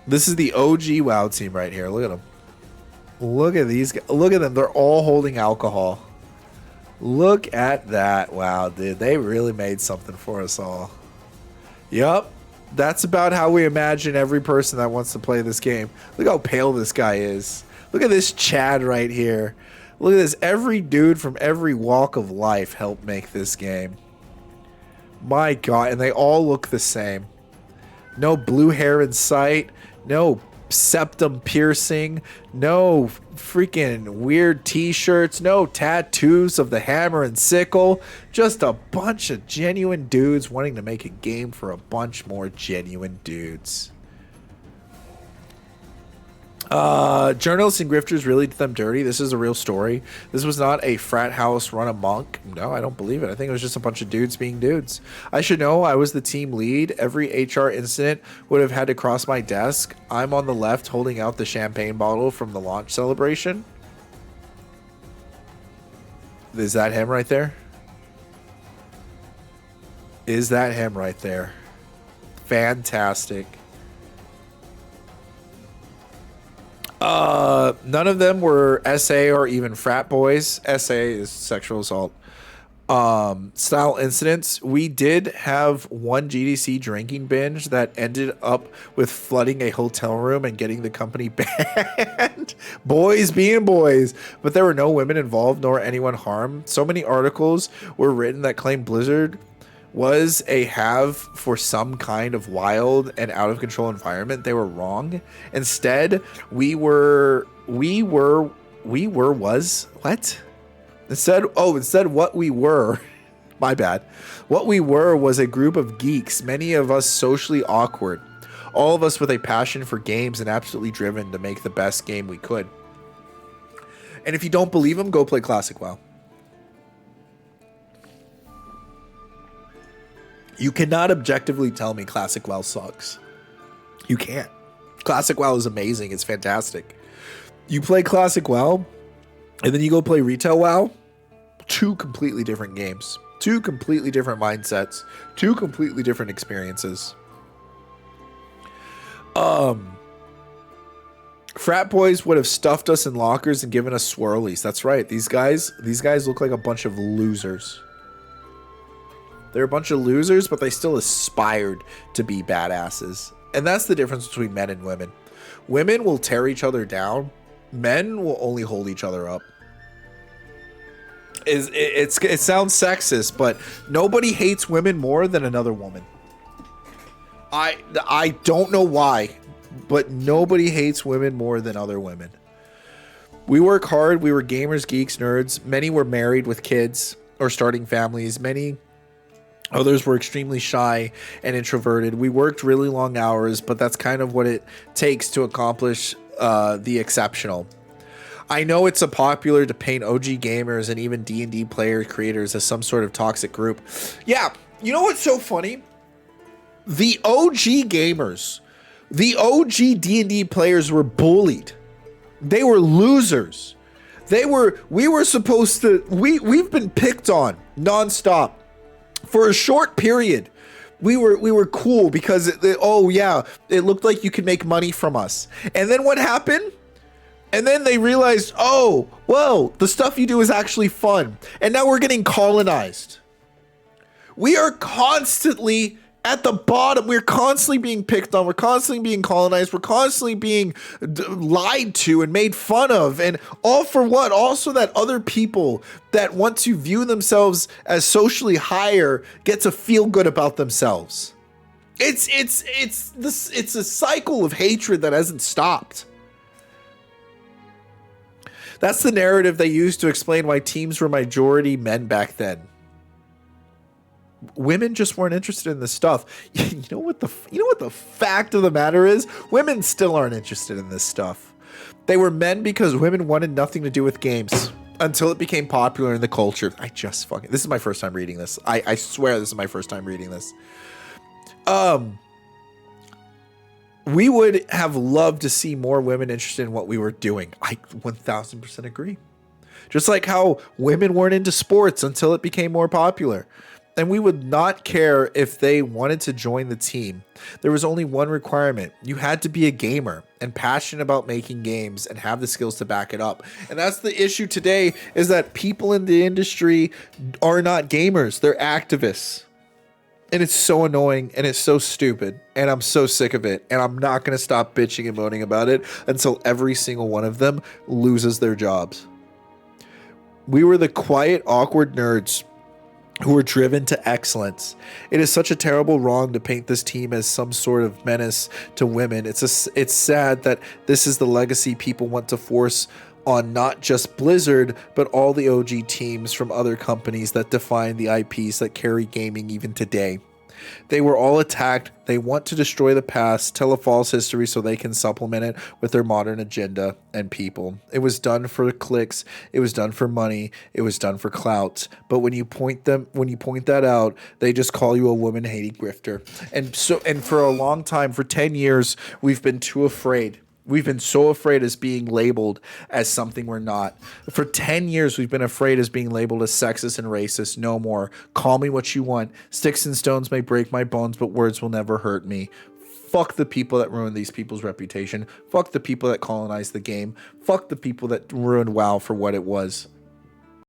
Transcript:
This is the OG WoW team right here. Look at them. Look at these guys. Look at them. They're all holding alcohol. Look at that. Wow, dude. They really made something for us all. Yup. That's about how we imagine every person that wants to play this game. Look how pale this guy is. Look at this Chad right here. Look at this. Every dude from every walk of life helped make this game. My God. And they all look the same. No blue hair in sight. No septum piercing. No freaking weird t-shirts. No tattoos of the hammer and sickle. Just a bunch of genuine dudes wanting to make a game for a bunch more genuine dudes. Journalists and grifters really did them dirty. This is a real story. This was not a frat house run amok. No, I don't believe it. I think it was just a bunch of dudes being dudes. I should know I was the team lead. Every HR incident would have had to cross my desk. I'm on the left holding out the champagne bottle from the launch celebration. Is that him right there? Is that him right there? Fantastic. None of them were SA or even frat boys. SA is sexual assault. Style incidents. We did have one GDC drinking binge that ended up with flooding a hotel room and getting the company banned. Boys being boys. But there were no women involved nor anyone harmed. So many articles were written that claimed Blizzard was a have for some kind of wild and out of control environment. They were wrong. Instead, instead what we were, my bad. What we were was a group of geeks, many of us socially awkward. All of us with a passion for games and absolutely driven to make the best game we could. And if you don't believe them, go play Classic WoW. You cannot objectively tell me Classic WoW sucks. You can't. Classic WoW is amazing. It's fantastic. You play Classic WoW, and then you go play Retail WoW. Two completely different games. Two completely different mindsets. Two completely different experiences. Frat boys would have stuffed us in lockers and given us swirlies. That's right. These guys look like a bunch of losers. They're a bunch of losers, but they still aspired to be badasses. And that's the difference between men and women. Women will tear each other down. Men will only hold each other up. It sounds sexist, but nobody hates women more than another woman. I don't know why, but nobody hates women more than other women. We work hard. We were gamers, geeks, nerds. Many were married with kids or starting families. Many others were extremely shy and introverted. We worked really long hours, but that's kind of what it takes to accomplish the exceptional. I know it's a popular to paint OG gamers and even D&D player creators as some sort of toxic group. Yeah, you know what's so funny? The OG gamers, the OG D&D players were bullied. They were losers. We were supposed to, we've been picked on nonstop. For a short period, we were cool because it looked like you could make money from us. And then what happened? And then they realized, oh, whoa, the stuff you do is actually fun. And now we're getting colonized. We are constantly at the bottom. We're constantly being picked on. We're constantly being colonized. We're constantly being lied to and made fun of. And all for what? Also that other people that want to view themselves as socially higher get to feel good about themselves. It's a cycle of hatred that hasn't stopped. That's the narrative they used to explain why teams were majority men back then. Women just weren't interested in this stuff. You know what the fact of the matter is? Women still aren't interested in this stuff. They were men because women wanted nothing to do with games until it became popular in the culture. This is my first time reading this. I swear this is my first time reading this. We would have loved to see more women interested in what we were doing. I 1000% agree. Just like how women weren't into sports until it became more popular. And we would not care if they wanted to join the team. There was only one requirement. You had to be a gamer and passionate about making games and have the skills to back it up. And that's the issue today, is that people in the industry are not gamers. They're activists. And it's so annoying and it's so stupid. And I'm so sick of it. And I'm not going to stop bitching and moaning about it until every single one of them loses their jobs. We were the quiet, awkward nerds who were driven to excellence. It is such a terrible wrong to paint this team as some sort of menace to women. It's sad that this is the legacy people want to force on not just Blizzard, but all the OG teams from other companies that define the IPs that carry gaming even today. They were all attacked. They want to destroy the past, tell a false history so they can supplement it with their modern agenda and people. It was done for clicks. It was done for money. It was done for clout. But when you point that out, they just call you a woman-hating grifter. And for a long time, for 10 years, we've been too afraid. We've been so afraid as being labeled as something we're not. For 10 years, we've been afraid as being labeled as sexist and racist. No more. Call me what you want. Sticks and stones may break my bones, but words will never hurt me. Fuck the people that ruined these people's reputation. Fuck the people that colonized the game. Fuck the people that ruined WoW for what it was.